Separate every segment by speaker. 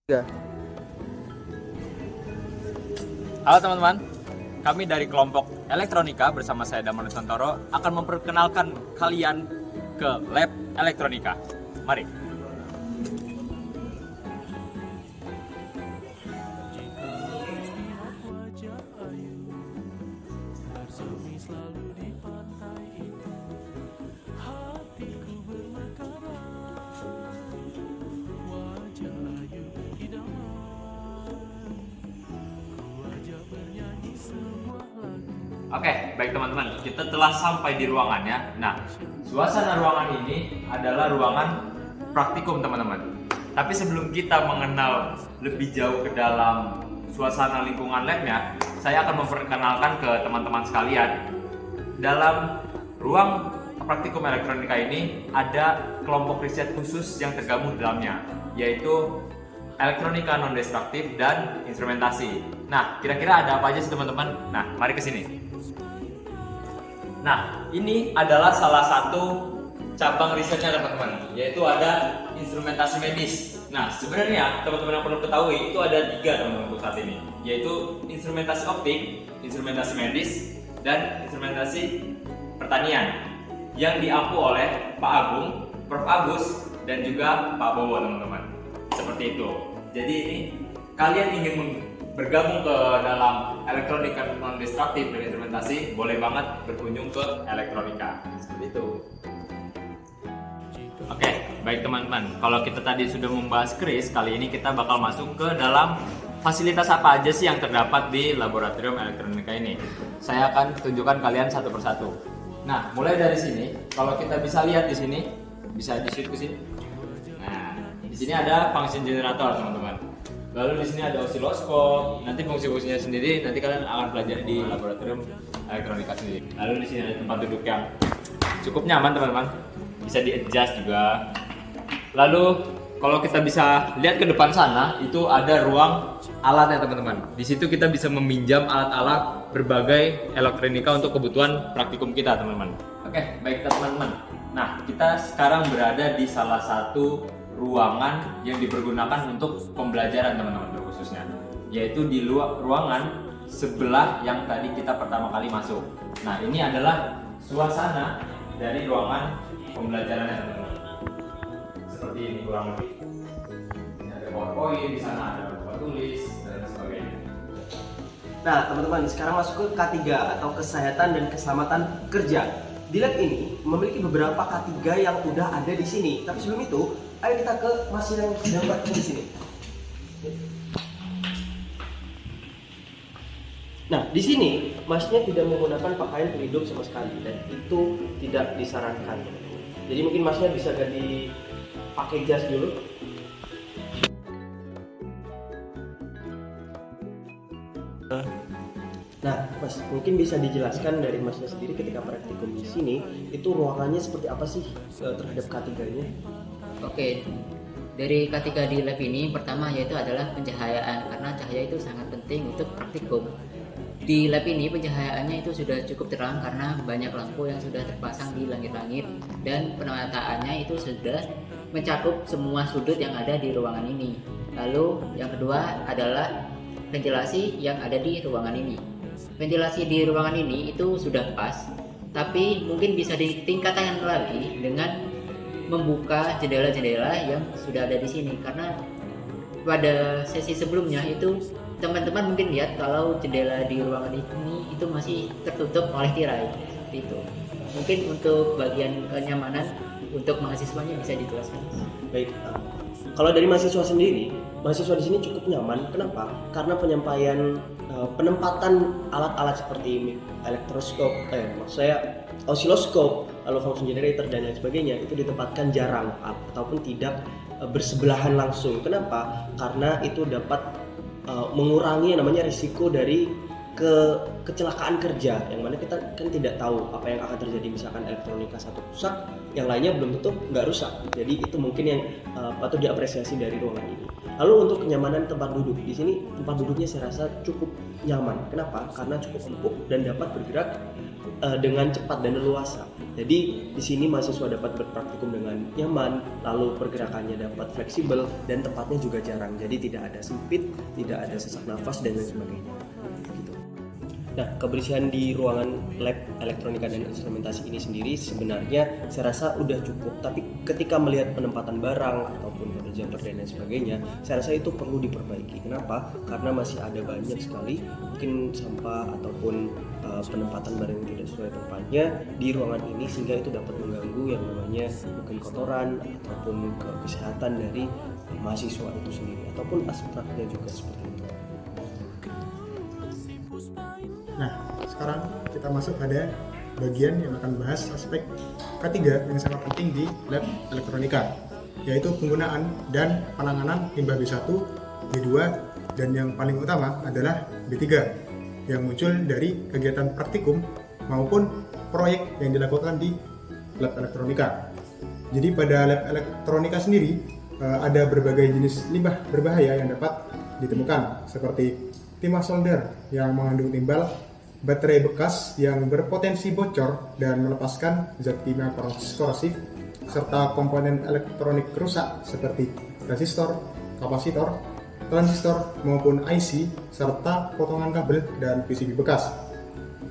Speaker 1: Ya.
Speaker 2: Halo teman-teman, kami dari kelompok elektronika bersama saya Damar Nusantoro akan memperkenalkan kalian ke lab elektronika. Mari. Oke, baik teman-teman, kita telah sampai di ruangannya. Nah, suasana ruangan ini adalah ruangan praktikum teman-teman. Tapi sebelum kita mengenal lebih jauh ke dalam suasana lingkungan labnya, saya akan memperkenalkan ke teman-teman sekalian. Dalam ruang praktikum elektronika ini ada kelompok riset khusus yang tergabung di dalamnya, yaitu elektronika non-destruktif dan instrumentasi. Nah, kira-kira ada apa aja sih teman-teman? Nah, mari ke sini. Nah, ini adalah salah satu cabang risetnya teman-teman, yaitu ada instrumentasi medis. Nah, sebenarnya teman-teman yang perlu ketahui itu ada 3 teman-teman untuk saat ini, yaitu instrumentasi optik, instrumentasi medis, dan instrumentasi pertanian yang diampu oleh Pak Agung, Prof. Agus, dan juga Pak Bowo teman-teman. Seperti itu. Jadi ini kalian ingin bergabung ke dalam elektronika non-destruktif dan instrumentasi, boleh banget berkunjung ke elektronika. Seperti itu. Oke, baik teman-teman. Kalau kita tadi sudah membahas kris, kali ini kita bakal masuk ke dalam fasilitas apa aja sih yang terdapat di laboratorium elektronika ini. Saya akan tunjukkan kalian satu persatu. Nah, mulai dari sini, kalau kita bisa lihat di sini, bisa di-shoot ke sini. Nah, di sini ada function generator, teman-teman. Lalu di sini ada osiloskop. Nanti fungsi-fungsinya sendiri nanti kalian akan pelajari di laboratorium elektronika sendiri. Lalu di sini ada tempat duduk yang cukup nyaman, teman-teman. Bisa di-adjust juga. Lalu kalau kita bisa lihat ke depan sana, itu ada ruang alat ya, teman-teman. Di situ kita bisa meminjam alat-alat berbagai elektronika untuk kebutuhan praktikum kita, teman-teman. Oke, baik teman-teman. Nah, kita sekarang berada di salah satu ruangan yang dipergunakan untuk pembelajaran teman-teman khususnya, yaitu di ruangan sebelah yang tadi kita pertama kali masuk. Nah, ini adalah suasana dari ruangan pembelajarannya teman-teman. Seperti ini kurang lebih. Ini ada PowerPoint, di sana ada buku tulis dan sebagainya.
Speaker 1: Nah, teman-teman, sekarang masuk ke K3 atau kesehatan dan keselamatan kerja. Di lab ini memiliki beberapa K3 yang udah ada di sini. Tapi sebelum itu, ayo kita ke mesin yang sedang praktikum di sini. Nah, di sini masnya tidak menggunakan pakaian pelindung sama sekali dan itu tidak disarankan. Jadi mungkin masnya bisa ganti pakai jas dulu. Nah, Mas, mungkin bisa dijelaskan dari Masnya sendiri ketika praktikum di sini itu ruangannya seperti apa sih terhadap K3-nya?
Speaker 3: Oke, dari K3 di lab ini pertama yaitu adalah pencahayaan, karena cahaya itu sangat penting untuk praktikum. Di lab ini pencahayaannya itu sudah cukup terang karena banyak lampu yang sudah terpasang di langit-langit dan penataannya itu sudah mencakup semua sudut yang ada di ruangan ini. Lalu yang kedua adalah ventilasi yang ada di ruangan ini. Ventilasi di ruangan ini itu sudah pas, tapi mungkin bisa ditingkatkan lagi dengan membuka jendela-jendela yang sudah ada di sini, karena pada sesi sebelumnya itu teman-teman mungkin lihat kalau jendela di ruangan ini itu masih tertutup oleh tirai seperti itu. Mungkin untuk bagian kenyamanan untuk mahasiswanya bisa dijelaskan.
Speaker 1: Baik, kalau dari mahasiswa sendiri, mahasiswa di sini cukup nyaman. Kenapa? Karena penyampaian penempatan alat-alat seperti elektroskop, maksud saya osiloskop, lalu function generator dan lain sebagainya itu ditempatkan jarang ataupun tidak bersebelahan langsung. Kenapa? Karena itu dapat mengurangi namanya risiko dari kecelakaan kerja, yang mana kita kan tidak tahu apa yang akan terjadi. Misalkan elektronika satu rusak, yang lainnya belum tentu nggak rusak. Jadi itu mungkin yang patut diapresiasi dari ruangan ini. Lalu untuk kenyamanan tempat duduk, di sini tempat duduknya saya rasa cukup nyaman. Kenapa? Karena cukup empuk dan dapat bergerak dengan cepat dan leluasa. Jadi di sini mahasiswa dapat berpraktikum dengan nyaman, lalu pergerakannya dapat fleksibel dan tempatnya juga jarang. Jadi tidak ada sempit, tidak ada sesak nafas dan lain sebagainya. Gitu. Nah, kebersihan di ruangan lab elektronika dan instrumentasi ini sendiri sebenarnya saya rasa udah cukup. Tapi ketika melihat penempatan barang ataupun jumper dan lain sebagainya, saya rasa itu perlu diperbaiki. Kenapa? Karena masih ada banyak sekali mungkin sampah ataupun penempatan barang yang tidak sesuai tempatnya di ruangan ini, sehingga itu dapat mengganggu yang namanya mungkin kotoran ataupun kesehatan dari mahasiswa itu sendiri ataupun aspeknya juga seperti itu.
Speaker 4: Nah, sekarang kita masuk pada bagian yang akan bahas aspek ketiga yang sangat penting di lab elektronika, yaitu penggunaan dan penanganan limbah B1, B2, dan yang paling utama adalah B3 yang muncul dari kegiatan praktikum maupun proyek yang dilakukan di lab elektronika. Jadi pada lab elektronika sendiri ada berbagai jenis limbah berbahaya yang dapat ditemukan, seperti timah solder yang mengandung timbal, baterai bekas yang berpotensi bocor dan melepaskan zat kimia korosif, serta komponen elektronik rusak seperti resistor, kapasitor, transistor maupun IC, serta potongan kabel dan PCB bekas.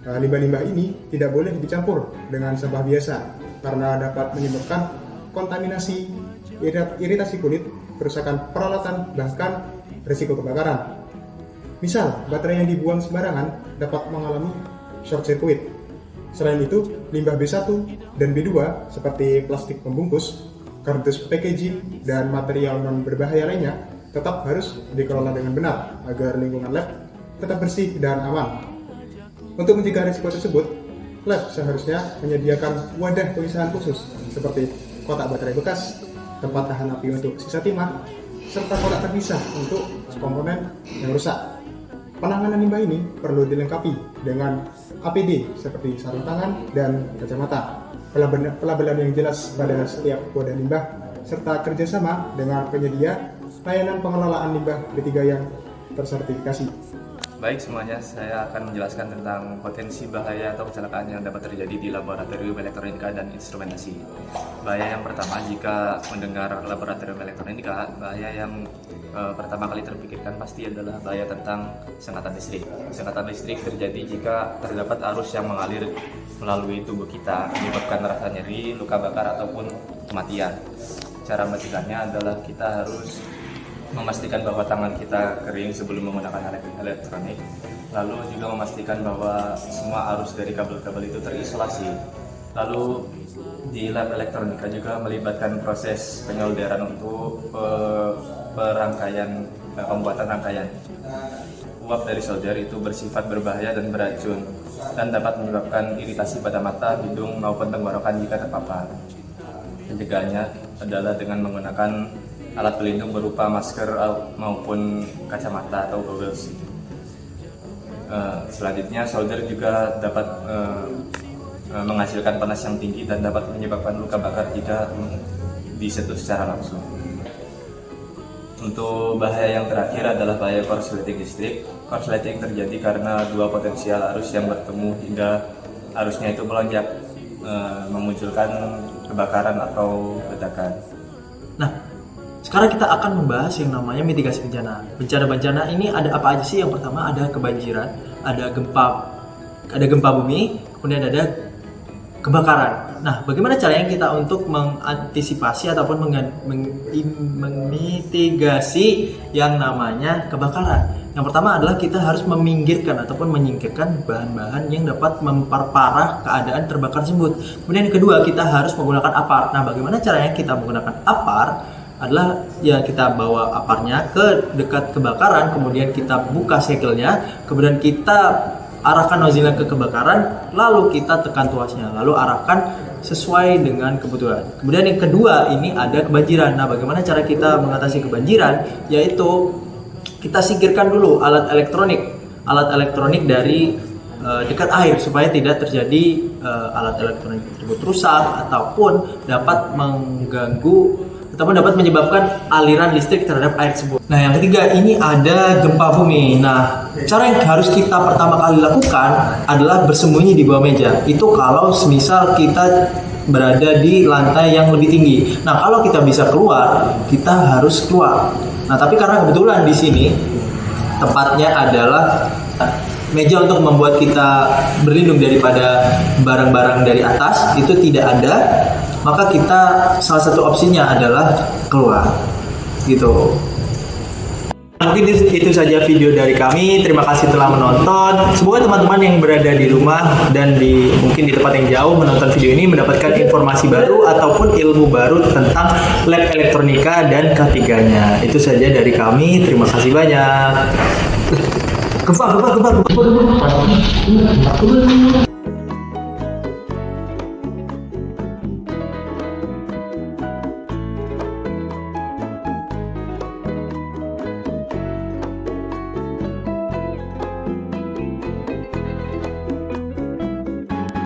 Speaker 4: Limbah-limbah ini tidak boleh dicampur dengan sampah biasa karena dapat menyebabkan kontaminasi, iritasi kulit, kerusakan peralatan, bahkan risiko kebakaran. Misal, baterai yang dibuang sembarangan dapat mengalami short circuit. Selain itu, limbah B1 dan B2 seperti plastik pembungkus, kardus packaging, dan material non berbahaya lainnya tetap harus dikelola dengan benar agar lingkungan lab tetap bersih dan aman. Untuk mencegah risiko tersebut, lab seharusnya menyediakan wadah pemisahan khusus seperti kotak baterai bekas, tempat tahan api untuk sisa timah, serta kotak terpisah untuk komponen yang rusak. Penanganan limbah ini perlu dilengkapi dengan APD seperti sarung tangan dan kacamata, pelabelan yang jelas pada setiap wadah limbah, serta kerjasama dengan penyedia layanan pengelolaan limbah B3 yang tersertifikasi.
Speaker 5: Baik semuanya, saya akan menjelaskan tentang potensi bahaya atau kecelakaan yang dapat terjadi di laboratorium elektronika dan instrumentasi. Bahaya yang pertama, jika mendengar laboratorium elektronika, bahaya yang pertama kali terpikirkan pasti adalah bahaya tentang sengatan listrik. Sengatan listrik terjadi jika terdapat arus yang mengalir melalui tubuh kita, menyebabkan rasa nyeri, luka bakar, ataupun kematian. Cara mencegahnya adalah kita harus memastikan bahwa tangan kita kering sebelum menggunakan alat elektronik, lalu juga memastikan bahwa semua arus dari kabel-kabel itu terisolasi. Lalu di lab elektronika juga melibatkan proses penyolderan untuk pembuatan rangkaian. Uap dari solder itu bersifat berbahaya dan beracun dan dapat menyebabkan iritasi pada mata, hidung maupun tenggorokan jika terpapar. Pencegahannya adalah dengan menggunakan alat pelindung berupa masker maupun kacamata atau goggles. Selanjutnya, solder juga dapat menghasilkan panas yang tinggi dan dapat menyebabkan luka bakar jika disentuh secara langsung. Untuk bahaya yang terakhir adalah bahaya korsleting listrik. Korsleting terjadi karena dua potensial arus yang bertemu hingga arusnya itu melonjak, memunculkan kebakaran atau ledakan.
Speaker 6: Nah, sekarang kita akan membahas yang namanya mitigasi bencana. Bencana-bencana ini ada apa aja sih? Yang pertama ada kebanjiran, ada gempa bumi, kemudian ada kebakaran. Nah, bagaimana caranya kita untuk mengantisipasi ataupun memitigasi yang namanya kebakaran? Yang pertama adalah kita harus meminggirkan ataupun menyingkirkan bahan-bahan yang dapat memperparah keadaan terbakar tersebut. Kemudian yang kedua, kita harus menggunakan apar. Nah, bagaimana caranya kita menggunakan apar? Adalah ya kita bawa aparnya ke dekat kebakaran, kemudian kita buka segelnya, kemudian kita arahkan nozzle ke kebakaran, lalu kita tekan tuasnya, lalu arahkan sesuai dengan kebutuhan. Kemudian yang kedua ini ada kebanjiran. Nah, bagaimana cara kita mengatasi kebanjiran? Yaitu kita singkirkan dulu alat elektronik dari dekat air supaya tidak terjadi alat elektronik tersebut rusak ataupun dapat mengganggu ataupun dapat menyebabkan aliran listrik terhadap air tersebut. Nah, yang ketiga ini ada gempa bumi. Nah, cara yang harus kita pertama kali lakukan adalah bersembunyi di bawah meja. Itu kalau semisal kita berada di lantai yang lebih tinggi. Nah, kalau kita bisa keluar, kita harus keluar. Nah, tapi karena kebetulan di sini tempatnya adalah meja untuk membuat kita berlindung daripada barang-barang dari atas itu tidak ada, maka kita salah satu opsinya adalah keluar gitu. Mungkin itu saja video dari kami. Terima kasih telah menonton. Semoga teman-teman yang berada di rumah dan mungkin di tempat yang jauh menonton video ini mendapatkan informasi baru ataupun ilmu baru tentang lab elektronika dan K3-nya. Itu saja dari kami. Terima kasih banyak. Gempa.